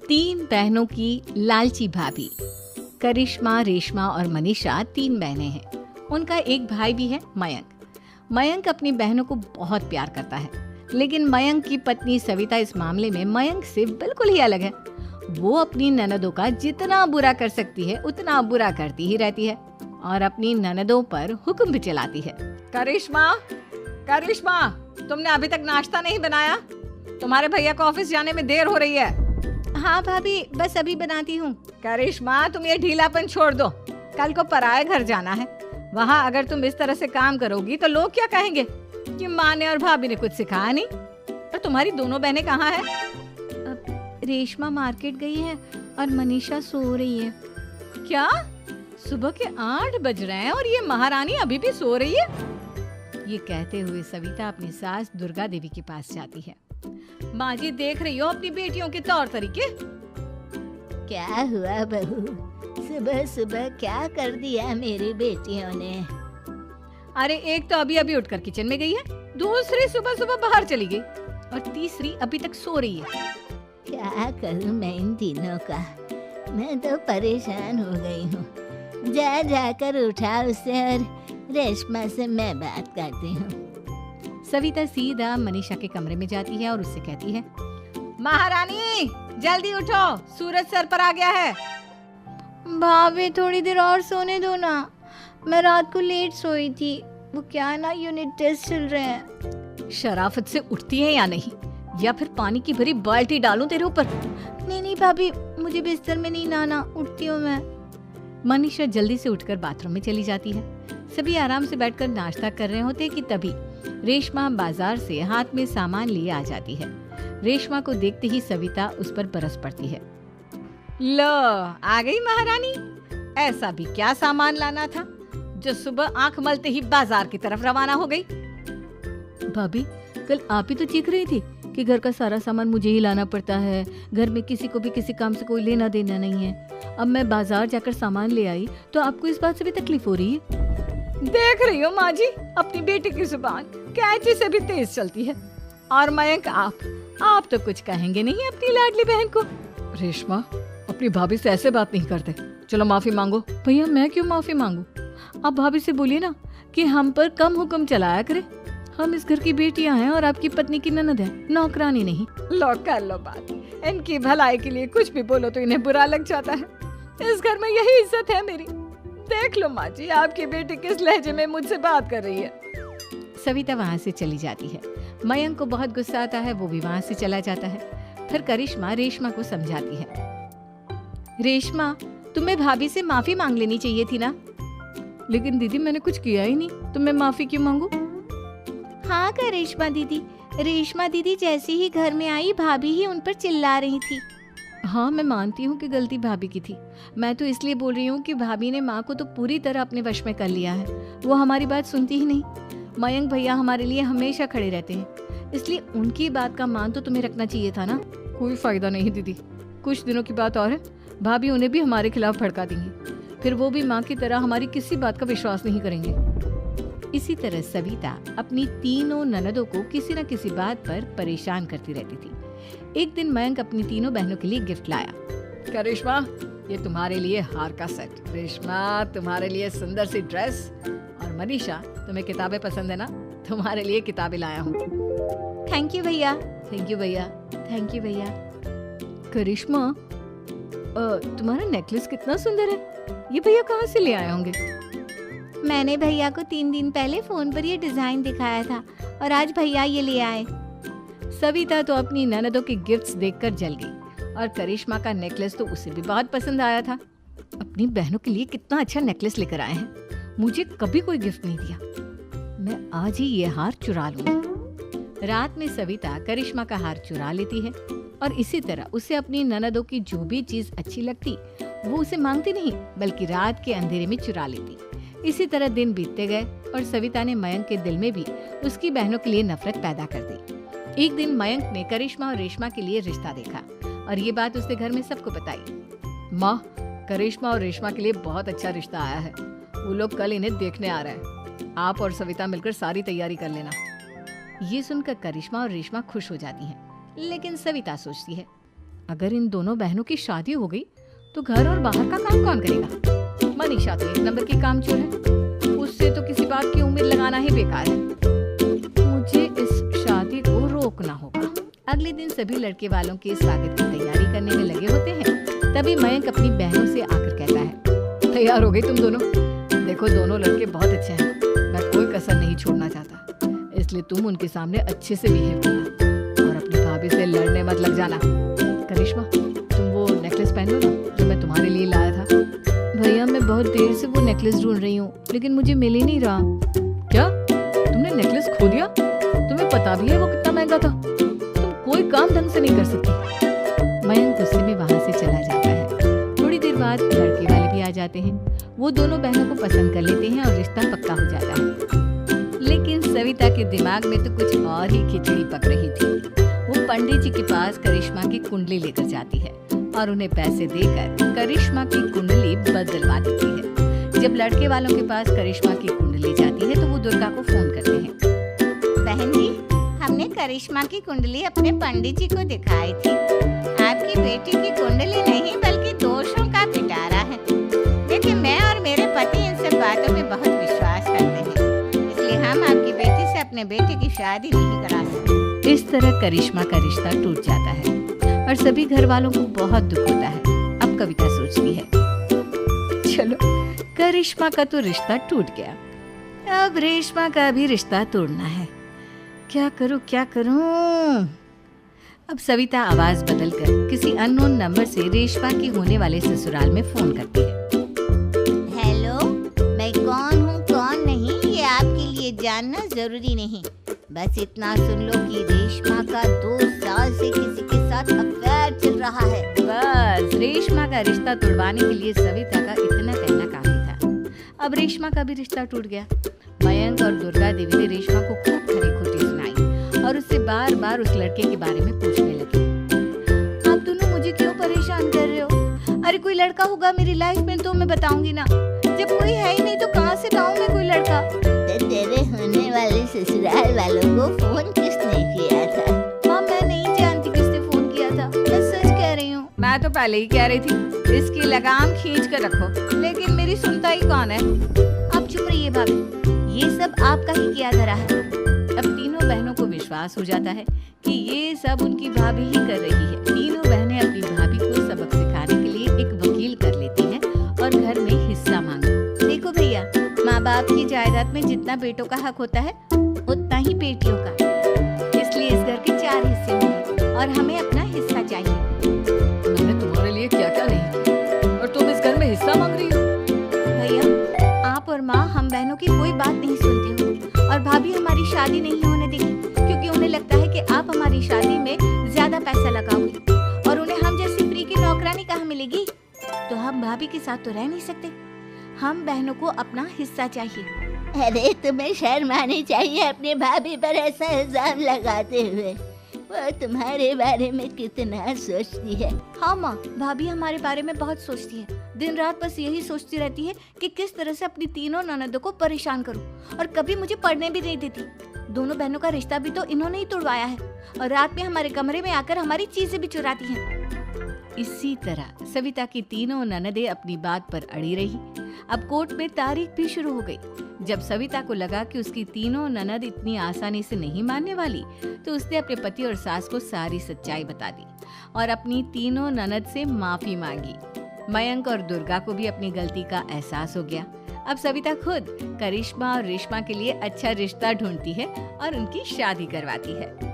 तीन बहनों की लालची भाभी। करिश्मा, रेशमा और मनीषा तीन बहनें हैं। उनका एक भाई भी है, मयंक। मयंक अपनी बहनों को बहुत प्यार करता है, लेकिन मयंक की पत्नी सविता इस मामले में मयंक से बिल्कुल ही अलग है। वो अपनी ननदों का जितना बुरा कर सकती है उतना बुरा करती ही रहती है और अपनी ननदों पर हुक्म भी चलाती है। करिश्मा, करिश्मा, तुमने अभी तक नाश्ता नहीं बनाया? तुम्हारे भैया को ऑफिस जाने में देर हो रही है। हाँ भाभी, बस अभी बनाती हूँ। करिश्मा, तुम ये ढीलापन छोड़ दो। कल को पराये घर जाना है। वहाँ अगर तुम इस तरह से काम करोगी तो लोग क्या कहेंगे कि माँ ने और भाभी ने कुछ सिखाया नहीं। और तुम्हारी दोनों बहनें कहाँ हैं? रेशमा मार्केट गई है और मनीषा सो रही है। क्या? सुबह के 8 बज रहे हैं और ये महारानी अभी भी सो रही है? ये कहते हुए सविता अपनी सास दुर्गा देवी के पास जाती है। माँ जी, देख रही हो अपनी बेटियों के तौर तरीके? क्या हुआ बहू, सुबह सुबह क्या कर दिया मेरी बेटियों ने? अरे एक तो अभी अभी उठकर किचन में गई है, दूसरी सुबह सुबह बाहर चली गई और तीसरी अभी तक सो रही है। क्या करूं मैं इन तीनों का, मैं तो परेशान हो गई हूँ। जा जाकर उठा उसे और रेशमा से मैं बात करती हूँ। सविता सीधा मनीषा के कमरे में जाती है और उससे कहती है, महारानी जल्दी उठो, सूरज सर पर आ गया है। भाभी थोड़ी देर और सोने दो ना, मैं रात को लेट सोई थी। वो क्या ना, यूनिट टेस्ट चल रहे हैं। शराफत से उठती है या नहीं, या फिर पानी की भरी बाल्टी डालूं तेरे ऊपर? नहीं नहीं भाभी, मुझे बिस्तर में नहीं लाना, उठती हूँ मैं। मनीषा जल्दी से उठकर बाथरूम में चली जाती है। सभी आराम से बैठकर नाश्ता कर रहे होते कि तभी रेशमा बाजार से हाथ में सामान लिए आ जाती है। रेशमा को देखते ही सविता उस पर बरस पड़ती है। लो, आ गई महारानी। ऐसा भी क्या सामान लाना था जो सुबह आंख मलते ही बाजार की तरफ रवाना हो गई? भाभी, कल आप ही तो चीख रही थी कि घर का सारा सामान मुझे ही लाना पड़ता है, घर में किसी को भी किसी काम से कोई लेना देना नहीं है। अब मैं बाजार जाकर सामान ले आई तो आपको इस बात से भी तकलीफ हो रही है? देख रही हो माँ जी, अपनी बेटी की जुबान कैंची से भी तेज चलती है। और मयंक, आप तो कुछ कहेंगे नहीं अपनी लाडली बहन को। रेशमा, अपनी भाभी से ऐसे बात नहीं करते। चलो माफी मांगो। भैया, मैं क्यों माफी मांगू? आप भाभी से बोलिए ना कि हम पर कम हुक्म चलाया करे। हम इस घर की बेटियां हैं और आपकी पत्नी की ननद है, नौकरानी नहीं। लो कर लो बात। इनकी भलाई के लिए कुछ भी बोलो तो इन्हें बुरा लग जाता है। इस घर में यही इज्जत है मेरी। देख लो माँ जी, आपकी बेटी किस लहजे में मुझसे बात कर रही है। सविता वहाँ से चली जाती है। मयंक को बहुत गुस्सा आता है, वो भी वहाँ से चला जाता है। फिर करिश्मा रेशमा को समझाती है। रेशमा, तुम्हें भाभी से माफी मांग लेनी चाहिए थी ना। लेकिन दीदी, मैंने कुछ किया ही नहीं तो मैं माफी क्यों मांगू? हाँ करिश्मा दीदी, रेशमा दीदी जैसे ही घर में आई भाभी ही उन पर चिल्ला रही थी। हाँ, मैं मानती हूँ कि गलती भाभी की थी। मैं तो इसलिए बोल रही हूँ कि भाभी ने माँ को तो पूरी तरह अपने वश में कर लिया है। वो हमारी बात सुनती ही नहीं। मयंक भैया हमारे लिए हमेशा खड़े रहते हैं, इसलिए उनकी बात का मान तो तुम्हें रखना चाहिए था ना। कोई फायदा नहीं दीदी, कुछ दिनों की बात और है, भाभी उन्हें भी हमारे खिलाफ भड़का देंगी। फिर वो भी माँ की तरह हमारी किसी बात का विश्वास नहीं करेंगे। इसी तरह सविता अपनी तीनों ननदों को किसी न किसी बात पर परेशान करती रहती थी। एक दिन मयंक अपनी तीनों बहनों के लिए गिफ्ट लाया। करिश्मा, ये तुम्हारे लिए हार का सेट। रेशमा, तुम्हारे लिए सुंदर सी ड्रेस। और मनीषा, तुम्हें किताबें पसंद है ना, तुम्हारे लिए किताबें लाया हूँ। थैंक यू भैया। थैंक यू भैया। थैंक यू भैया। करिश्मा, तुम्हारा नेकलेस कितना सुंदर है। ये भैया कहाँ से ले आए होंगे? मैंने भैया को 3 दिन पहले फोन पर ये डिजाइन दिखाया था और आज भैया ये ले आए। सविता तो अपनी ननदों के गिफ्ट्स देखकर जल गई और करिश्मा का नेकलेस तो उसे भी बहुत पसंद आया था। अपनी बहनों के लिए कितना अच्छा नेकलेस लेकर आए हैं, मुझे कभी कोई गिफ्ट नहीं दिया। मैं आज ही ये हार चुरा लूंगी। रात में सविता करिश्मा का हार चुरा लेती है और इसी तरह उसे अपनी ननदों की जो भी चीज अच्छी लगती वो उसे मांगती नहीं, बल्कि रात के अंधेरे में चुरा लेती। इसी तरह दिन बीतते गए और सविता ने मयंक के दिल में भी उसकी बहनों के लिए नफरत पैदा कर दी। एक दिन मयंक ने करिश्मा और रेशमा के लिए रिश्ता देखा और ये बात उसने घर में सबको बताई। माँ, करिश्मा और रेशमा के लिए बहुत अच्छा रिश्ता आया है। वो लोग कल इन्हें देखने आ रहे हैं। आप और सविता मिलकर सारी तैयारी कर लेना। ये सुनकर करिश्मा और रेशमा खुश हो जाती हैं, लेकिन सविता सोचती है, अगर इन दोनों बहनों की शादी हो गई तो घर और बाहर का काम कौन करेगा? मनीषा तो एक नंबर की कामचोर है, उससे तो किसी बात की उम्मीद लगाना ही बेकार है। मुझे इस शादी को रोकना होगा। अगले दिन सभी लड़के वालों के स्वागत की तैयारी करने में लगे होते हैं। तभी मयंक अपनी बहनों से आकर कहता है, तैयार हो गई तुम दोनों? देखो दोनों लड़के बहुत अच्छे हैं, मैं कोई कसर नहीं छोड़ना चाहता, इसलिए तुम उनके सामने अच्छे से बिहेव करना और अपनी भाभी से लड़ने मत लग जाना। करिश्मा, तुम वो नेकलेस पहन लो ना जो मैं तुम्हारे लिए लाया था। भैया मैं बहुत देर से वो नेकलेस ढूंढ रही हूँ, लेकिन मुझे मिल ही नहीं रहा। क्या तुमने नेकलेस खो दिया? तुम्हें पता भी है वो कितना महंगा था? तुम कोई काम ढंग से नहीं कर सकती। मयंक गुस्से में वहां से चला जाता है। थोड़ी देर बाद लड़के वाले भी आ जाते हैं। वो दोनों बहनों को पसंद कर लेते हैं और रिश्ता पक्का हो जाता है। लेकिन सविता के दिमाग में तो कुछ और ही खिचड़ी पक रही थी। वो पंडित जी के पास करिश्मा की कुंडली लेकर जाती है और उन्हें पैसे देकर करिश्मा की कुंडली बदलवा देती है। जब लड़के वालों के पास करिश्मा की कुंडली जाती है तो वो दुर्गा को फोन करते हैं। बहन जी, हमने करिश्मा की कुंडली अपने पंडित जी को दिखाई थी। आपकी बेटी की कुंडली नहीं बल्कि दोषों का पिटारा है। देखिए, मैं और मेरे पति इन सब बातों में बहुत विश्वास करते हैं, इसलिए हम आपकी बेटी से अपने बेटे की शादी नहीं करा सकते। इस तरह करिश्मा का रिश्ता टूट जाता है और सभी घर वालों को बहुत दुख होता है। अब कविता सोचती है, चलो करिश्मा का तो रिश्ता टूट गया, अब रेशमा का भी रिश्ता तोड़ना है। क्या करूं? अब सविता आवाज बदलकर किसी अननोन नंबर से रेशमा की होने वाले ससुराल में फोन करती है। हेलो, मैं कौन हूँ कौन नहीं ये आपके लिए जानना जरूरी नहीं। बस इतना सुन लो कि रेशमा का 2 साल से किसी के साथ अफेयर चल रहा है। बस रेशमा का रिश्ता तोड़वाने के लिए सविता का इतना कहना काफी था। अब रेशमा का भी रिश्ता टूट गया। मयंक और दुर्गा देवी ने रेशमा को खूब खरी खोटी सुनाई और उससे बार बार उस लड़के के बारे में पूछने लगे। आप दोनों मुझे क्यों परेशान कर रहे हो? अरे कोई लड़का होगा मेरी लाइफ में तो मैं बताऊंगी ना, जब कोई है ही नहीं तो कहाँ से लाऊं मैं कोई लड़का? तेरे होने वाले ससुराल वालों को फोन किसने किया था? माँ मैं नहीं जानती किसने फोन किया था, मैं सच कह रही हूँ। मैं तो पहले ही कह रही थी इसकी लगाम खींच कर रखो, लेकिन मेरी सुनता ही कौन है। आप चुप रहिए भाभी, ये सब आपका ही किया धरा है। अब तीनों बहनों को विश्वास हो जाता है कि ये सब उनकी भाभी ही कर रही है। तीनों बहनें अपनी भाभी को सबक सिखाने के लिए एक वकील कर लेती हैं और घर में हिस्सा मांगती। देखो भैया, माँ बाप की जायदाद में जितना बेटों का हक होता है उतना ही बेटियों का, इसलिए इस घर के 4 हिस्से होंगे और हमें अपना हिस्सा चाहिए। मैंने तुम्हारे लिए क्या क्या नहीं किया और तुम इस घर में हिस्सा मांग रही हो? भैया, आप और माँ हम बहनों की कोई बात नहीं सुनती हो और भाभी हमारी शादी नहीं होने देगी, क्योंकि उन्हें लगता है कि आप हमारी शादी में ज्यादा पैसा लगाओगे और उन्हें हम जैसी फ्री की नौकरानी कहाँ मिलेगी। तो हम भाभी के साथ तो रह नहीं सकते, हम बहनों को अपना हिस्सा चाहिए। अरे तुम्हें शर्म आनी चाहिए अपनी भाभी पर ऐसा इल्जाम लगाते हुए। वो तुम्हारे बारे में कितना सोचती है। हाँ माँ, भाभी हमारे बारे में बहुत सोचती है। दिन रात बस यही सोचती रहती है कि किस तरह से अपनी तीनों ननदों को परेशान करूं, और कभी मुझे पढ़ने भी नहीं देती। दोनों बहनों का रिश्ता भी तो इन्होंने ही तोड़वाया है और रात में हमारे कमरे में आकर हमारी चीजें भी चुराती हैं। इसी तरह सविता की तीनों ननदें अपनी बात पर अड़ी रही। अब कोर्ट में तारीख भी शुरू हो गई। जब सविता को लगा कि उसकी तीनों ननद इतनी आसानी से नहीं मानने वाली, तो उसने अपने पति और सास को सारी सच्चाई बता दी और अपनी तीनों ननद से माफी मांगी। मयंक और दुर्गा को भी अपनी गलती का एहसास हो गया। अब सविता खुद करिश्मा और रेशमा के लिए अच्छा रिश्ता ढूंढती है और उनकी शादी करवाती है।